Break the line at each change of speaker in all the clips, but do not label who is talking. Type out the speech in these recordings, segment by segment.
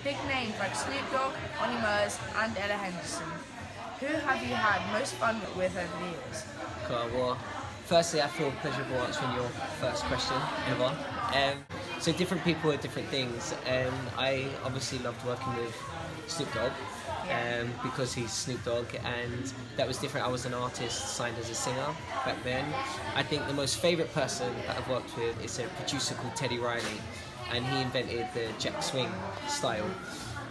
big names like Snoop Dogg, Bonnie Murs and Ella Henderson. Who have you had most fun with over the years?
Cool. Well, firstly, I feel pleasurable answering your first question, Yvonne. So different people are different things. I obviously loved working with Snoop Dogg because he's Snoop Dogg, and that was different. I was an artist signed as a singer back then. I think the most favourite person that I've worked with is a producer called Teddy Riley, and he invented the Jack Swing style.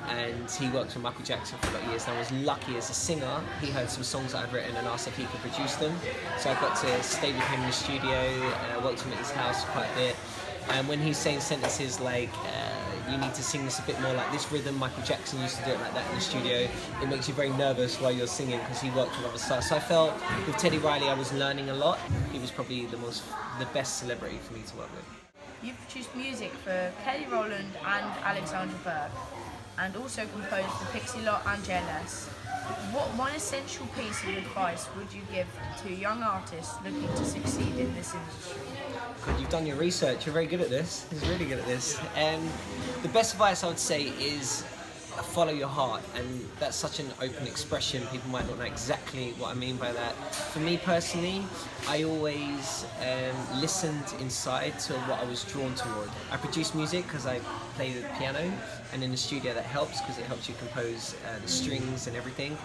And he worked with Michael Jackson for a lot of years, and I was lucky as a singer. He heard some songs that I'd written and asked if he could produce them. So I got to stay with him in the studio, worked with him at his house quite a bit. And when he's saying sentences like, you need to sing this a bit more like this rhythm, Michael Jackson used to do it like that in the studio, it makes you very nervous while you're singing because he worked with other stars. So I felt with Teddy Riley I was learning a lot. He was probably the best celebrity for me to work with.
You've produced music for Kelly Rowland and Alexandra Burke, and also composed for Pixie Lott and JLS. What one essential piece of advice would you give to young artists looking to succeed in this industry?
God, you've done your research, you're very good at this. He's really good at this. The best advice I would say is follow your heart, and that's such an open expression, people might not know exactly what I mean by that. For me personally, I always listened inside to what I was drawn toward. I produce music because I play the piano, and in the studio that helps because it helps you compose the strings and everything.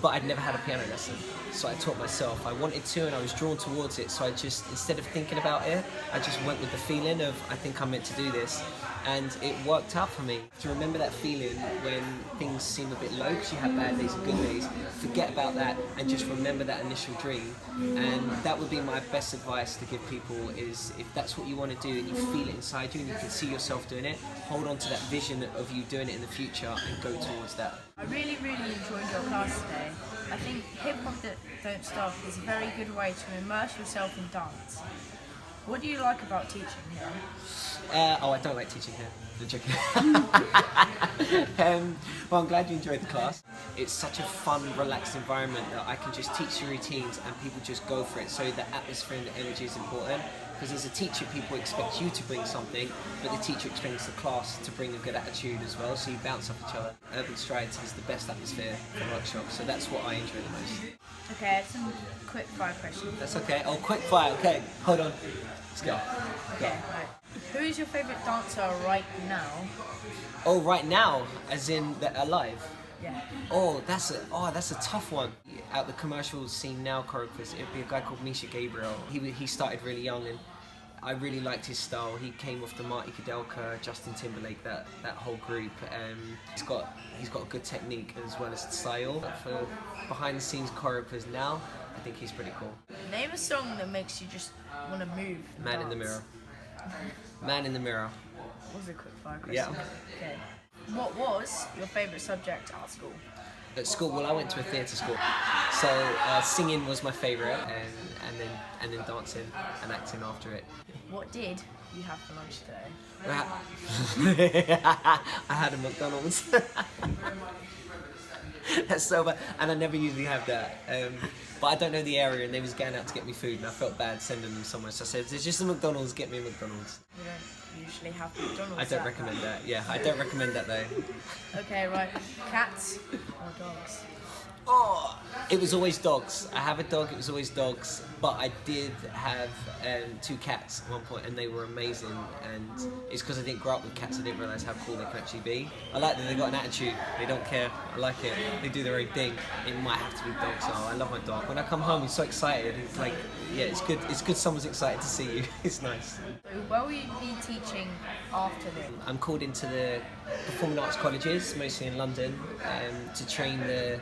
But I'd never had a piano lesson, so I taught myself. I wanted to, and I was drawn towards it, so I just, instead of thinking about it, I just went with the feeling of, I think I'm meant to do this, and it worked out for me. To remember that feeling when things seem a bit low, because you have bad days and good days, forget about that and just remember that initial dream. And that would be my best advice to give people is, if that's what you want to do and you feel it inside you and you can see yourself doing it, hold on to that vision of you doing it in the future and go towards that.
I really enjoyed your class today. I think Hip Hop That Don't Stop is a very good way to immerse yourself in dance. What do you like about teaching here?
Oh, I don't like teaching here. I'm joking. Well, I'm glad you enjoyed the class. It's such a fun, relaxed environment that I can just teach the routines and people just go for it. So the atmosphere and the energy is important. Because as a teacher, people expect you to bring something, but the teacher expects the class to bring a good attitude as well, so you bounce off each other. Urban Strides is the best atmosphere for workshops, so that's what I enjoy the most.
Okay, I have some quick fire questions.
That's okay. Oh, quick fire. Okay, hold on. Let's go.
Okay, right. Who is your favourite dancer right now?
Oh, right now, as in that alive.
Yeah.
Oh, that's a tough one. Out the commercial scene now, choreographers, it'd be a guy called Misha Gabriel. He started really young, and I really liked his style. He came off the Marty Kudelka, Justin Timberlake, that whole group. He's got a good technique as well as style. For behind the scenes choreographers now, I think he's pretty cool.
Name a song that makes you just want to move.
Man in the Mirror. Man in the Mirror.
What was a quick fire question?
Yeah.
Okay. What was your favourite subject at school?
At school, well, I went to a theatre school, so singing was my favourite, and then dancing and acting after it.
What did you have for lunch today?
I had a McDonald's. That's so bad, and I never usually have that. But I don't know the area, and they was going out to get me food, and I felt bad sending them somewhere. So I said, "There's just a McDonald's. Get me a McDonald's."
We don't usually have McDonald's.
I don't recommend that. Yeah, I don't recommend that though.
Okay, right. Cats or dogs?
Oh, it was always dogs. I have a dog, it was always dogs, but I did have 2 cats at one point, and they were amazing, and it's because I didn't grow up with cats, I didn't realise how cool they can actually be. I like that they got an attitude, they don't care, I like it, they do their own thing. It might have to be dogs, so I love my dog. When I come home, he's so excited, it's like, yeah, it's good someone's excited to see you, it's nice.
So where will you be teaching after this?
I'm called into the performing arts colleges, mostly in London, to train the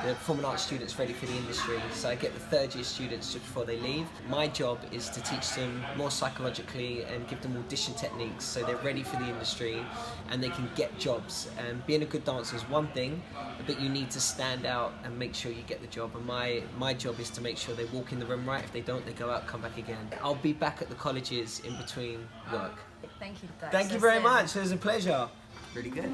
performing arts students ready for the industry. So I get the third year students just before they leave. My job is to teach them more psychologically and give them audition techniques so they're ready for the industry and they can get jobs. Being a good dancer is one thing, but you need to stand out and make sure you get the job. And my job is to make sure they walk in the room right. If they don't, they go out, come back again. I'll be back at the colleges in between work.
Thank you, Dax.
Thank you very much. It was a pleasure. Really good.